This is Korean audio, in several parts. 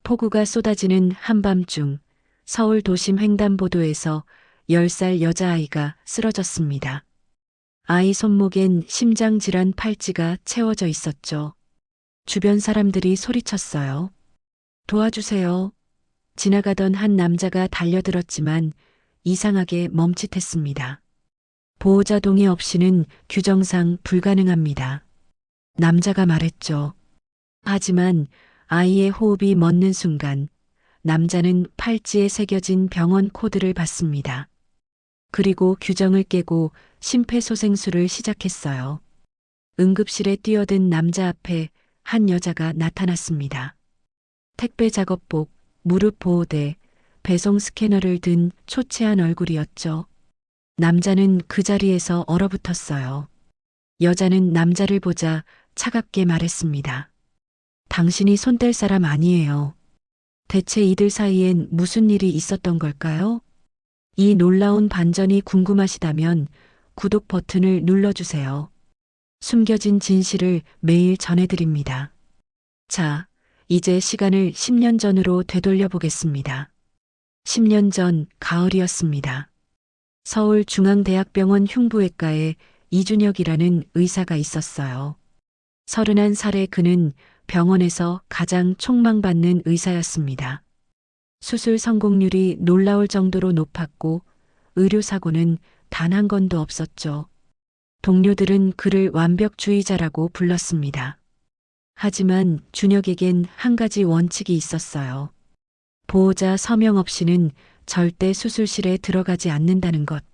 폭우가 쏟아지는 한밤중 서울 도심 횡단보도에서 10살 여자아이가 쓰러졌습니다. 아이 손목엔 심장질환 팔찌가 채워져 있었죠. 주변 사람들이 소리쳤어요. 도와주세요. 지나가던 한 남자가 달려들었지만 이상하게 멈칫했습니다. 보호자 동의 없이는 규정상 불가능합니다. 남자가 말했죠. 하지만 아이의 호흡이 멎는 순간 남자는 팔찌에 새겨진 병원 코드를 받습니다. 그리고 규정을 깨고 심폐소생술을 시작했어요. 응급실에 뛰어든 남자 앞에 한 여자가 나타났습니다. 택배 작업복, 무릎 보호대, 배송 스캐너를 든 초췌한 얼굴이었죠. 남자는 그 자리에서 얼어붙었어요. 여자는 남자를 보자 차갑게 말했습니다. 당신이 손댈 사람 아니에요. 대체 이들 사이엔 무슨 일이 있었던 걸까요? 이 놀라운 반전이 궁금하시다면 구독 버튼을 눌러주세요. 숨겨진 진실을 매일 전해드립니다. 자, 이제 시간을 10년 전으로 되돌려 보겠습니다. 10년 전 가을이었습니다. 서울중앙대학병원 흉부외과에 이준혁이라는 의사가 있었어요. 31살의 그는 병원에서 가장 촉망받는 의사였습니다. 수술 성공률이 놀라울 정도로 높았고 의료사고는 단 한 건도 없었죠. 동료들은 그를 완벽주의자라고 불렀습니다. 하지만 준혁에겐 한 가지 원칙이 있었어요. 보호자 서명 없이는 절대 수술실에 들어가지 않는다는 것.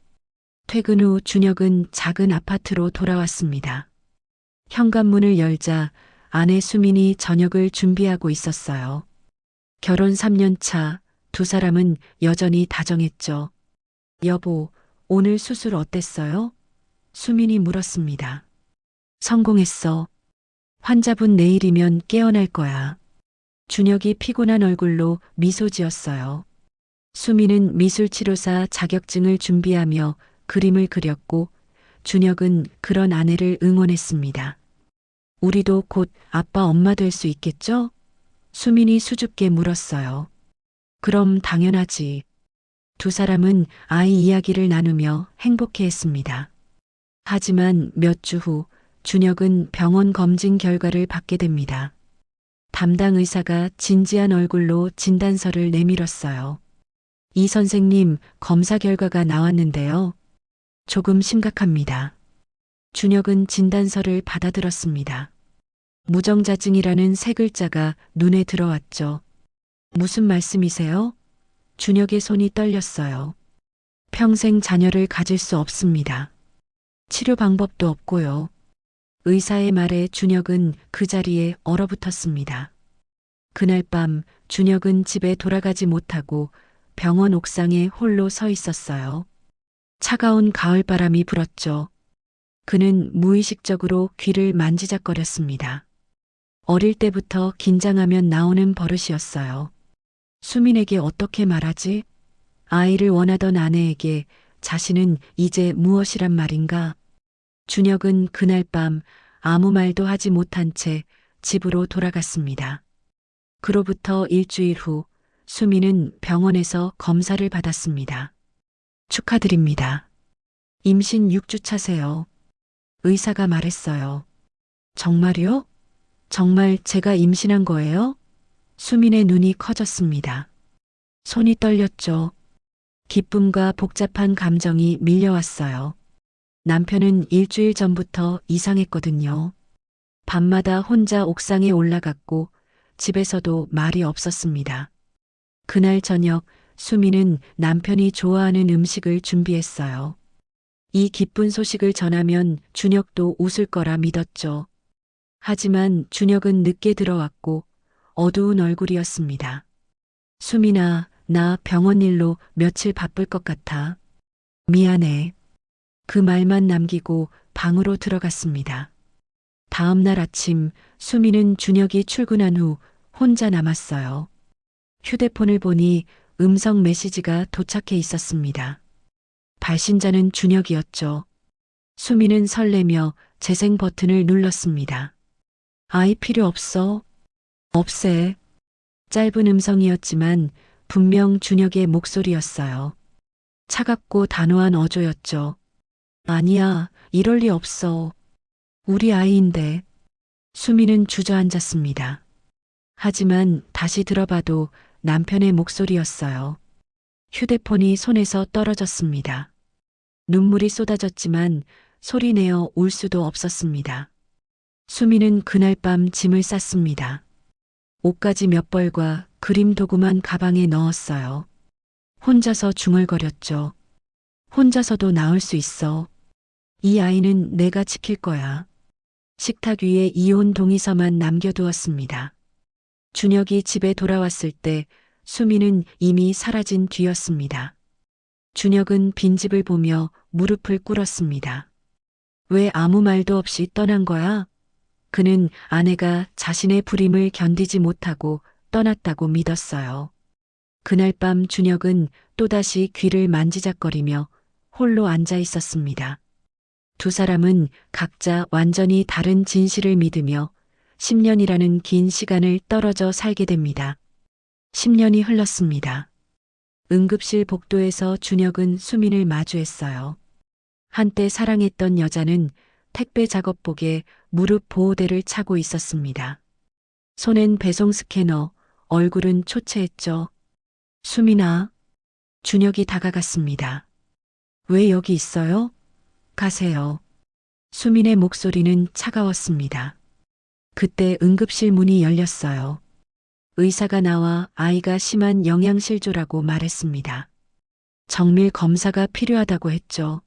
퇴근 후 준혁은 작은 아파트로 돌아왔습니다. 현관문을 열자 아내 수민이 저녁을 준비하고 있었어요. 결혼 3년 차 두 사람은 여전히 다정했죠. 여보, 오늘 수술 어땠어요? 수민이 물었습니다. 성공했어. 환자분 내일이면 깨어날 거야. 준혁이 피곤한 얼굴로 미소 지었어요. 수민은 미술치료사 자격증을 준비하며 그림을 그렸고 준혁은 그런 아내를 응원했습니다. 우리도 곧 아빠 엄마 될 수 있겠죠? 수민이 수줍게 물었어요. 그럼 당연하지. 두 사람은 아이 이야기를 나누며 행복해했습니다. 하지만 몇 주 후 준혁은 병원 검진 결과를 받게 됩니다. 담당 의사가 진지한 얼굴로 진단서를 내밀었어요. 이 선생님, 검사 결과가 나왔는데요. 조금 심각합니다. 준혁은 진단서를 받아들었습니다. 무정자증이라는 세 글자가 눈에 들어왔죠. 무슨 말씀이세요? 준혁의 손이 떨렸어요. 평생 자녀를 가질 수 없습니다. 치료 방법도 없고요. 의사의 말에 준혁은 그 자리에 얼어붙었습니다. 그날 밤 준혁은 집에 돌아가지 못하고 병원 옥상에 홀로 서 있었어요. 차가운 가을바람이 불었죠. 그는 무의식적으로 귀를 만지작거렸습니다. 어릴 때부터 긴장하면 나오는 버릇이었어요. 수민에게 어떻게 말하지? 아이를 원하던 아내에게 자신은 이제 무엇이란 말인가? 준혁은 그날 밤 아무 말도 하지 못한 채 집으로 돌아갔습니다. 그로부터 일주일 후 수민은 병원에서 검사를 받았습니다. 축하드립니다. 임신 6주 차세요. 의사가 말했어요. 정말요? 정말 제가 임신한 거예요? 수민의 눈이 커졌습니다. 손이 떨렸죠. 기쁨과 복잡한 감정이 밀려왔어요. 남편은 일주일 전부터 이상했거든요. 밤마다 혼자 옥상에 올라갔고 집에서도 말이 없었습니다. 그날 저녁 수민은 남편이 좋아하는 음식을 준비했어요. 이 기쁜 소식을 전하면 준혁도 웃을 거라 믿었죠. 하지만 준혁은 늦게 들어왔고 어두운 얼굴이었습니다. 수민아, 나 병원 일로 며칠 바쁠 것 같아. 미안해. 그 말만 남기고 방으로 들어갔습니다. 다음 날 아침 수민은 준혁이 출근한 후 혼자 남았어요. 휴대폰을 보니 음성 메시지가 도착해 있었습니다. 발신자는 준혁이었죠. 수민은 설레며 재생 버튼을 눌렀습니다. 아이 필요 없어. 없애. 짧은 음성이었지만 분명 준혁의 목소리였어요. 차갑고 단호한 어조였죠. 아니야, 이럴 리 없어. 우리 아이인데. 수미는 주저앉았습니다. 하지만 다시 들어봐도 남편의 목소리였어요. 휴대폰이 손에서 떨어졌습니다. 눈물이 쏟아졌지만 소리내어 울 수도 없었습니다. 수미는 그날 밤 짐을 쌌습니다. 옷가지 몇 벌과 그림 도구만 가방에 넣었어요. 혼자서 중얼거렸죠. 혼자서도 나을 수 있어. 이 아이는 내가 지킬 거야. 식탁 위에 이혼 동의서만 남겨두었습니다. 준혁이 집에 돌아왔을 때 수미는 이미 사라진 뒤였습니다. 준혁은 빈집을 보며 무릎을 꿇었습니다. 왜 아무 말도 없이 떠난 거야? 그는 아내가 자신의 불임을 견디지 못하고 떠났다고 믿었어요. 그날 밤 준혁은 또다시 귀를 만지작거리며 홀로 앉아 있었습니다. 두 사람은 각자 완전히 다른 진실을 믿으며 10년이라는 긴 시간을 떨어져 살게 됩니다. 10년이 흘렀습니다. 응급실 복도에서 준혁은 수민을 마주했어요. 한때 사랑했던 여자는 택배 작업복에 무릎 보호대를 차고 있었습니다. 손엔 배송 스캐너, 얼굴은 초췌했죠. 수민아. 준혁이 다가갔습니다. 왜 여기 있어요? 가세요. 수민의 목소리는 차가웠습니다. 그때 응급실 문이 열렸어요. 의사가 나와 아이가 심한 영양실조라고 말했습니다. 정밀 검사가 필요하다고 했죠.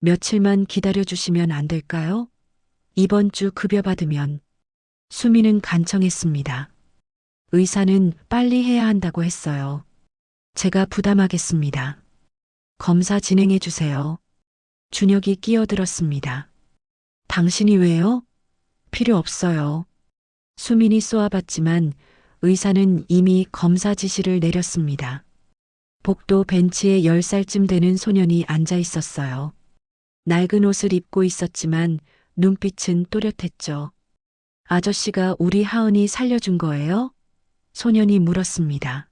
며칠만 기다려주시면 안 될까요? 이번 주 급여 받으면. 수민은 간청했습니다. 의사는 빨리 해야 한다고 했어요. 제가 부담하겠습니다. 검사 진행해 주세요. 준혁이 끼어들었습니다. 당신이 왜요? 필요 없어요. 수민이 쏘아봤지만 의사는 이미 검사 지시를 내렸습니다. 복도 벤치에 10살쯤 되는 소년이 앉아 있었어요. 낡은 옷을 입고 있었지만 눈빛은 또렷했죠. 아저씨가 우리 하은이 살려준 거예요? 소년이 물었습니다.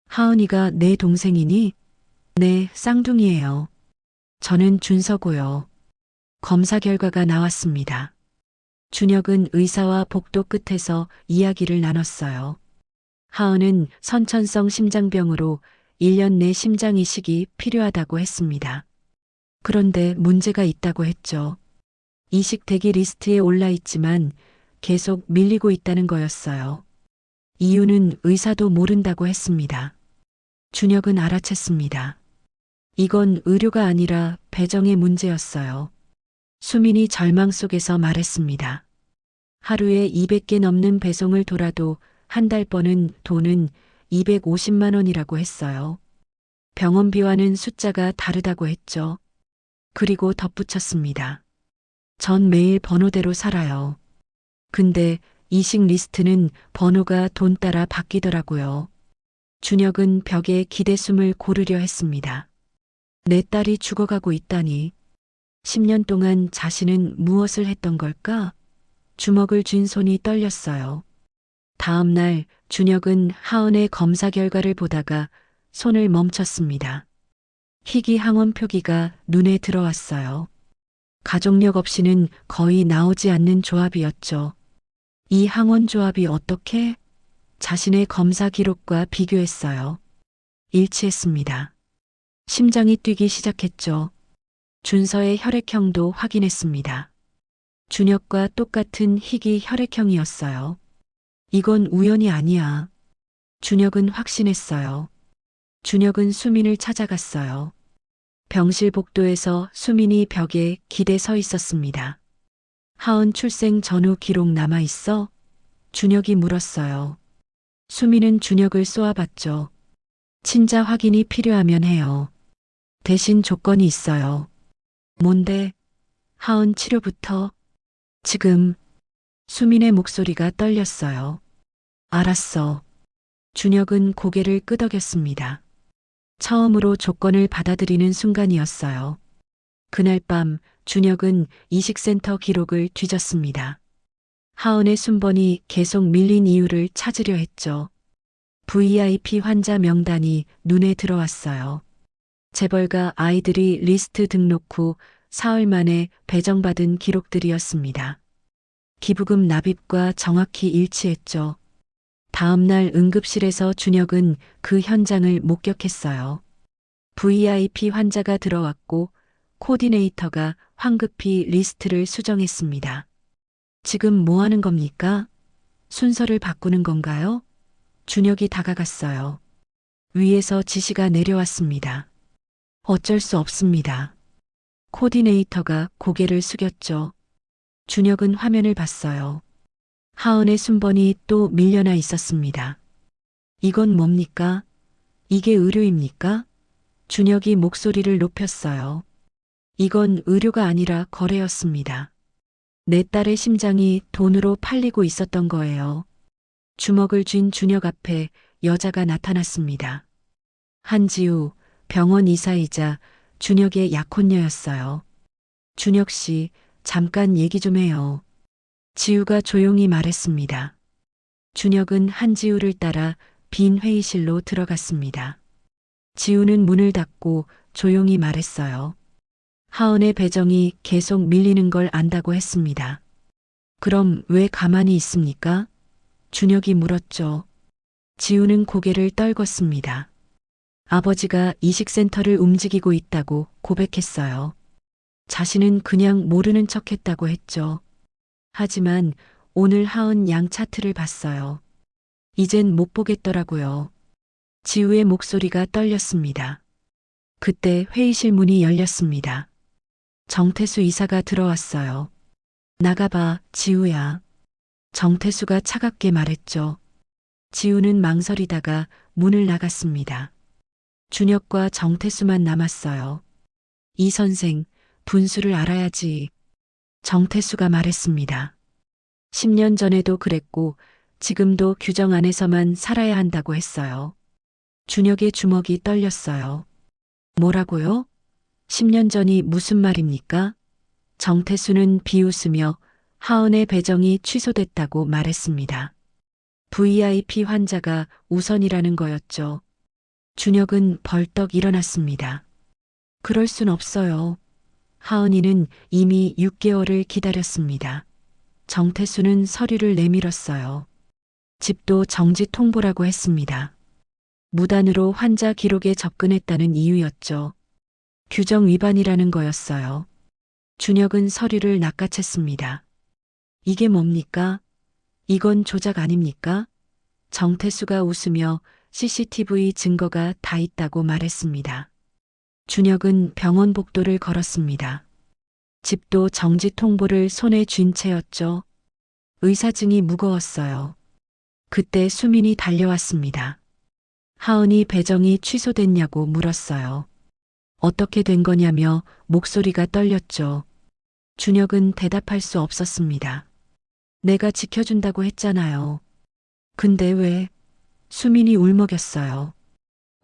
하은이가 내 동생이니? 네, 쌍둥이에요. 저는 준서고요. 검사 결과가 나왔습니다. 준혁은 의사와 복도 끝에서 이야기를 나눴어요. 하은은 선천성 심장병으로 1년 내 심장 이식이 필요하다고 했습니다. 그런데 문제가 있다고 했죠. 이식 대기 리스트에 올라 있지만 계속 밀리고 있다는 거였어요. 이유는 의사도 모른다고 했습니다. 준혁은 알아챘습니다. 이건 의료가 아니라 배정의 문제였어요. 수민이 절망 속에서 말했습니다. 하루에 200개 넘는 배송을 돌아도 한 달 버는 돈은 250만 원이라고 했어요. 병원비와는 숫자가 다르다고 했죠. 그리고 덧붙였습니다. 전 매일 번호대로 살아요. 근데 이식 리스트는 번호가 돈 따라 바뀌더라고요. 준혁은 벽에 기대숨을 고르려 했습니다. 내 딸이 죽어가고 있다니. 10년 동안 자신은 무엇을 했던 걸까? 주먹을 쥔 손이 떨렸어요. 다음 날 준혁은 하은의 검사 결과를 보다가 손을 멈췄습니다. 희귀 항원 표기가 눈에 들어왔어요. 가족력 없이는 거의 나오지 않는 조합이었죠. 이 항원 조합이 어떻게? 자신의 검사 기록과 비교했어요. 일치했습니다. 심장이 뛰기 시작했죠. 준서의 혈액형도 확인했습니다. 준혁과 똑같은 희귀 혈액형이었어요. 이건 우연이 아니야. 준혁은 확신했어요. 준혁은 수민을 찾아갔어요. 병실 복도에서 수민이 벽에 기대 서 있었습니다. 하은 출생 전후 기록 남아 있어? 준혁이 물었어요. 수민은 준혁을 쏘아봤죠. 친자 확인이 필요하면 해요. 대신 조건이 있어요. 뭔데? 하은 치료부터? 지금. 수민의 목소리가 떨렸어요. 알았어. 준혁은 고개를 끄덕였습니다. 처음으로 조건을 받아들이는 순간이었어요. 그날 밤 준혁은 이식센터 기록을 뒤졌습니다. 하은의 순번이 계속 밀린 이유를 찾으려 했죠. VIP 환자 명단이 눈에 들어왔어요. 재벌가 아이들이 리스트 등록 후 사흘 만에 배정받은 기록들이었습니다. 기부금 납입과 정확히 일치했죠. 다음 날 응급실에서 준혁은 그 현장을 목격했어요. VIP 환자가 들어왔고 코디네이터가 황급히 리스트를 수정했습니다. 지금 뭐 하는 겁니까? 순서를 바꾸는 건가요? 준혁이 다가갔어요. 위에서 지시가 내려왔습니다. 어쩔 수 없습니다. 코디네이터가 고개를 숙였죠. 준혁은 화면을 봤어요. 하은의 순번이 또 밀려나 있었습니다. 이건 뭡니까? 이게 의료입니까? 준혁이 목소리를 높였어요. 이건 의료가 아니라 거래였습니다. 내 딸의 심장이 돈으로 팔리고 있었던 거예요. 주먹을 쥔 준혁 앞에 여자가 나타났습니다. 한지우, 병원 이사이자 준혁의 약혼녀였어요. 준혁 씨, 잠깐 얘기 좀 해요. 지우가 조용히 말했습니다. 준혁은 한지우를 따라 빈 회의실로 들어갔습니다. 지우는 문을 닫고 조용히 말했어요. 하은의 배정이 계속 밀리는 걸 안다고 했습니다. 그럼 왜 가만히 있습니까? 준혁이 물었죠. 지우는 고개를 떨궜습니다. 아버지가 이식센터를 움직이고 있다고 고백했어요. 자신은 그냥 모르는 척했다고 했죠. 하지만 오늘 하은 양 차트를 봤어요. 이젠 못 보겠더라고요. 지우의 목소리가 떨렸습니다. 그때 회의실 문이 열렸습니다. 정태수 이사가 들어왔어요. 나가봐, 지우야. 정태수가 차갑게 말했죠. 지우는 망설이다가 문을 나갔습니다. 준혁과 정태수만 남았어요. 이 선생, 분수를 알아야지. 정태수가 말했습니다. 10년 전에도 그랬고 지금도 규정 안에서만 살아야 한다고 했어요. 준혁의 주먹이 떨렸어요. 뭐라고요? 10년 전이 무슨 말입니까? 정태수는 비웃으며 하은의 배정이 취소됐다고 말했습니다. VIP 환자가 우선이라는 거였죠. 준혁은 벌떡 일어났습니다. 그럴 순 없어요. 하은이는 이미 6개월을 기다렸습니다. 정태수는 서류를 내밀었어요. 집도 정지 통보라고 했습니다. 무단으로 환자 기록에 접근했다는 이유였죠. 규정 위반이라는 거였어요. 준혁은 서류를 낚아챘습니다. 이게 뭡니까? 이건 조작 아닙니까? 정태수가 웃으며 CCTV 증거가 다 있다고 말했습니다. 준혁은 병원 복도를 걸었습니다. 집도 정지 통보를 손에 쥔 채였죠. 의사증이 무거웠어요. 그때 수민이 달려왔습니다. 하은이 배정이 취소됐냐고 물었어요. 어떻게 된 거냐며 목소리가 떨렸죠. 준혁은 대답할 수 없었습니다. 내가 지켜준다고 했잖아요. 근데 왜? 수민이 울먹였어요.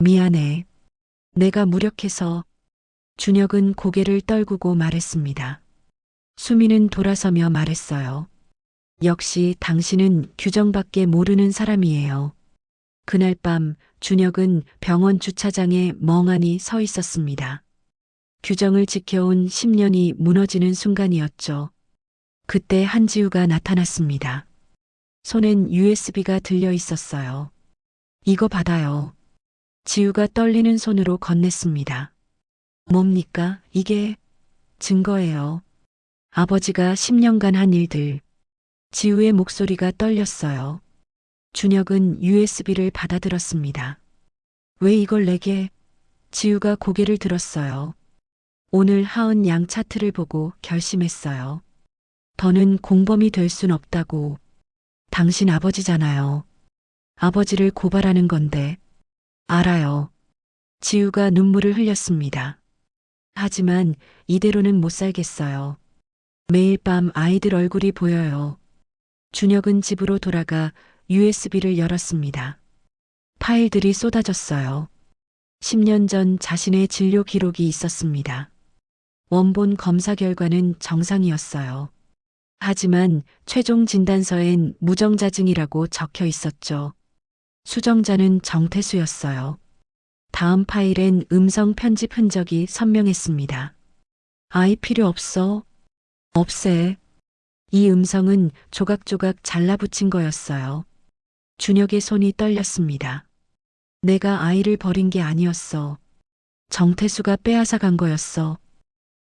미안해. 내가 무력해서. 준혁은 고개를 떨구고 말했습니다. 수민은 돌아서며 말했어요. 역시 당신은 규정밖에 모르는 사람이에요. 그날 밤 준혁은 병원 주차장에 멍하니 서 있었습니다. 규정을 지켜온 10년이 무너지는 순간이었죠. 그때 한지우가 나타났습니다. 손엔 USB가 들려 있었어요. 이거 받아요. 지우가 떨리는 손으로 건넸습니다. 뭡니까? 이게 증거예요. 아버지가 10년간 한 일들. 지우의 목소리가 떨렸어요. 준혁은 USB를 받아들었습니다. 왜 이걸 내게? 지우가 고개를 들었어요. 오늘 하은 양 차트를 보고 결심했어요. 더는 공범이 될 순 없다고. 당신 아버지잖아요. 아버지를 고발하는 건데. 알아요. 지우가 눈물을 흘렸습니다. 하지만 이대로는 못 살겠어요. 매일 밤 아이들 얼굴이 보여요. 준혁은 집으로 돌아가 USB를 열었습니다. 파일들이 쏟아졌어요. 10년 전 자신의 진료 기록이 있었습니다. 원본 검사 결과는 정상이었어요. 하지만 최종 진단서엔 무정자증이라고 적혀 있었죠. 수정자는 정태수였어요. 다음 파일엔 음성 편집 흔적이 선명했습니다. 아이 필요 없어. 없애. 이 음성은 조각조각 잘라붙인 거였어요. 준혁의 손이 떨렸습니다. 내가 아이를 버린 게 아니었어. 정태수가 빼앗아 간 거였어.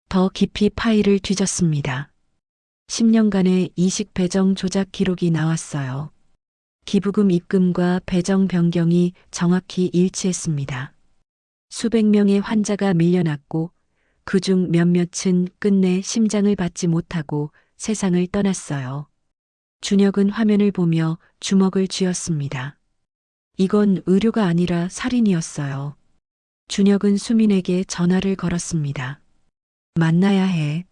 더 깊이 파일을 뒤졌습니다. 10년간의 이식 배정 조작 기록이 나왔어요. 기부금 입금과 배정 변경이 정확히 일치했습니다. 수백 명의 환자가 밀려났고 그중 몇몇은 끝내 심장을 받지 못하고 세상을 떠났어요. 준혁은 화면을 보며 주먹을 쥐었습니다. 이건 의료가 아니라 살인이었어요. 준혁은 수민에게 전화를 걸었습니다. 만나야 해.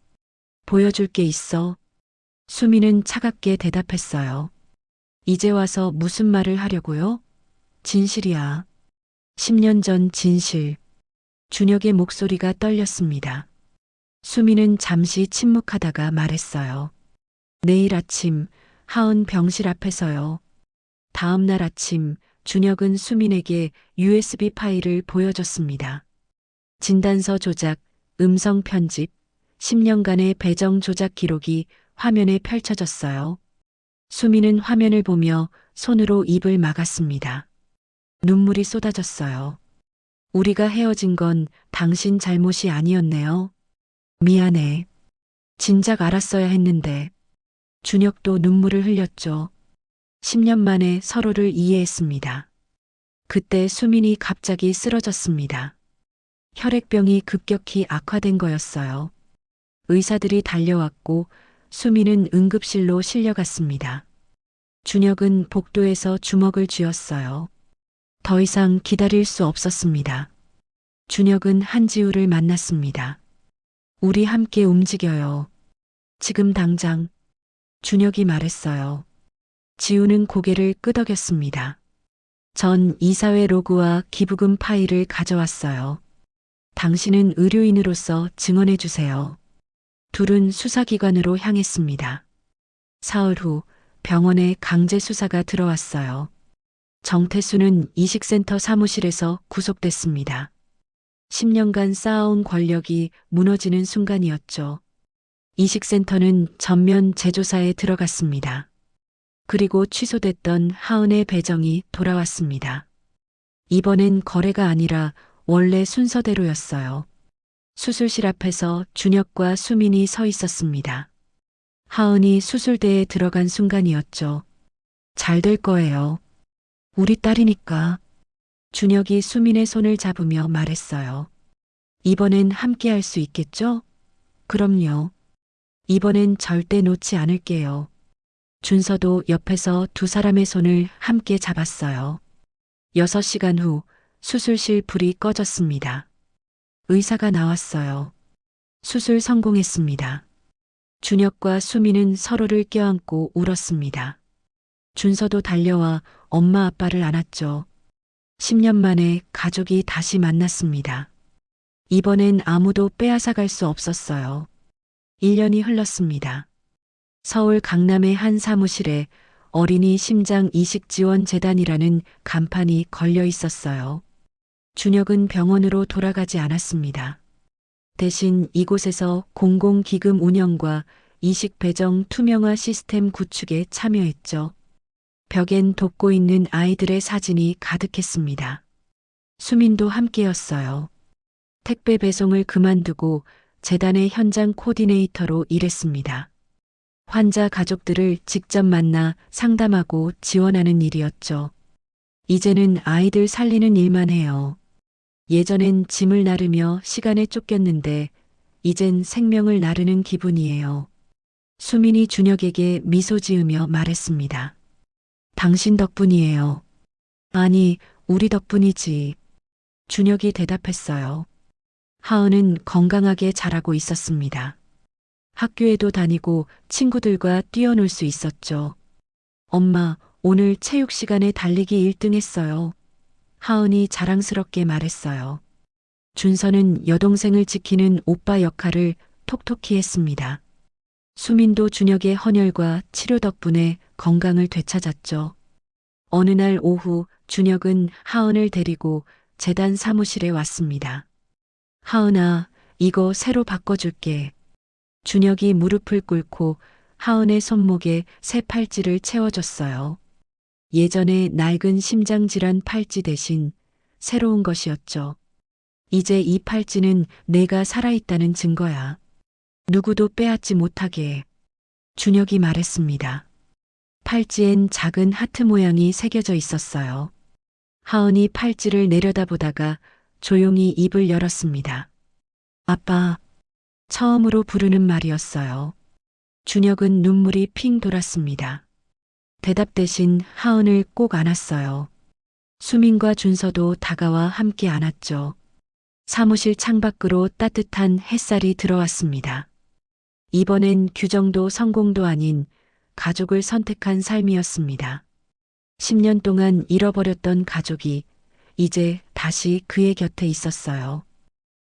보여줄 게 있어. 수민은 차갑게 대답했어요. 이제 와서 무슨 말을 하려고요? 진실이야. 10년 전 진실. 준혁의 목소리가 떨렸습니다. 수민은 잠시 침묵하다가 말했어요. 내일 아침 하은 병실 앞에서요. 다음 날 아침 준혁은 수민에게 USB 파일을 보여줬습니다. 진단서 조작, 음성 편집, 10년간의 배정 조작 기록이 화면에 펼쳐졌어요. 수민은 화면을 보며 손으로 입을 막았습니다. 눈물이 쏟아졌어요. 우리가 헤어진 건 당신 잘못이 아니었네요. 미안해. 진작 알았어야 했는데. 준혁도 눈물을 흘렸죠. 10년 만에 서로를 이해했습니다. 그때 수민이 갑자기 쓰러졌습니다. 혈액병이 급격히 악화된 거였어요. 의사들이 달려왔고 수민은 응급실로 실려갔습니다. 준혁은 복도에서 주먹을 쥐었어요. 더 이상 기다릴 수 없었습니다. 준혁은 한지우를 만났습니다. 우리 함께 움직여요. 지금 당장. 준혁이 말했어요. 지우는 고개를 끄덕였습니다. 전 이사회 로그와 기부금 파일을 가져왔어요. 당신은 의료인으로서 증언해 주세요. 둘은 수사기관으로 향했습니다. 사흘 후 병원에 강제 수사가 들어왔어요. 정태수는 이식센터 사무실에서 구속됐습니다. 10년간 쌓아온 권력이 무너지는 순간이었죠. 이식센터는 전면 재조사에 들어갔습니다. 그리고 취소됐던 하은의 배정이 돌아왔습니다. 이번엔 거래가 아니라 원래 순서대로였어요. 수술실 앞에서 준혁과 수민이 서 있었습니다. 하은이 수술대에 들어간 순간이었죠. 잘 될 거예요. 우리 딸이니까. 준혁이 수민의 손을 잡으며 말했어요. 이번엔 함께 할 수 있겠죠? 그럼요. 이번엔 절대 놓지 않을게요. 준서도 옆에서 두 사람의 손을 함께 잡았어요. 6시간 후 수술실 불이 꺼졌습니다. 의사가 나왔어요. 수술 성공했습니다. 준혁과 수민은 서로를 껴안고 울었습니다. 준서도 달려와 엄마 아빠를 안았죠. 10년 만에 가족이 다시 만났습니다. 이번엔 아무도 빼앗아 갈 수 없었어요. 1년이 흘렀습니다. 서울 강남의 한 사무실에 어린이 심장 이식 지원 재단이라는 간판이 걸려 있었어요. 준혁은 병원으로 돌아가지 않았습니다. 대신 이곳에서 공공기금 운영과 이식 배정 투명화 시스템 구축에 참여했죠. 벽엔 돕고 있는 아이들의 사진이 가득했습니다. 수민도 함께였어요. 택배 배송을 그만두고 재단의 현장 코디네이터로 일했습니다. 환자 가족들을 직접 만나 상담하고 지원하는 일이었죠. 이제는 아이들 살리는 일만 해요. 예전엔 짐을 나르며 시간에 쫓겼는데 이젠 생명을 나르는 기분이에요. 수민이 준혁에게 미소 지으며 말했습니다. 당신 덕분이에요. 아니, 우리 덕분이지. 준혁이 대답했어요. 하은은 건강하게 자라고 있었습니다. 학교에도 다니고 친구들과 뛰어놀 수 있었죠. 엄마, 오늘 체육 시간에 달리기 1등 했어요. 하은이 자랑스럽게 말했어요. 준서는 여동생을 지키는 오빠 역할을 톡톡히 했습니다. 수민도 준혁의 헌혈과 치료 덕분에 건강을 되찾았죠. 어느 날 오후 준혁은 하은을 데리고 재단 사무실에 왔습니다. 하은아, 이거 새로 바꿔줄게. 준혁이 무릎을 꿇고 하은의 손목에 새 팔찌를 채워줬어요. 예전에 낡은 심장질환 팔찌 대신 새로운 것이었죠. 이제 이 팔찌는 내가 살아있다는 증거야. 누구도 빼앗지 못하게. 준혁이 말했습니다. 팔찌엔 작은 하트 모양이 새겨져 있었어요. 하은이 팔찌를 내려다보다가 조용히 입을 열었습니다. 아빠, 처음으로 부르는 말이었어요. 준혁은 눈물이 핑 돌았습니다. 대답 대신 하은을 꼭 안았어요. 수민과 준서도 다가와 함께 안았죠. 사무실 창밖으로 따뜻한 햇살이 들어왔습니다. 이번엔 규정도 성공도 아닌 가족을 선택한 삶이었습니다. 10년 동안 잃어버렸던 가족이 이제 다시 그의 곁에 있었어요.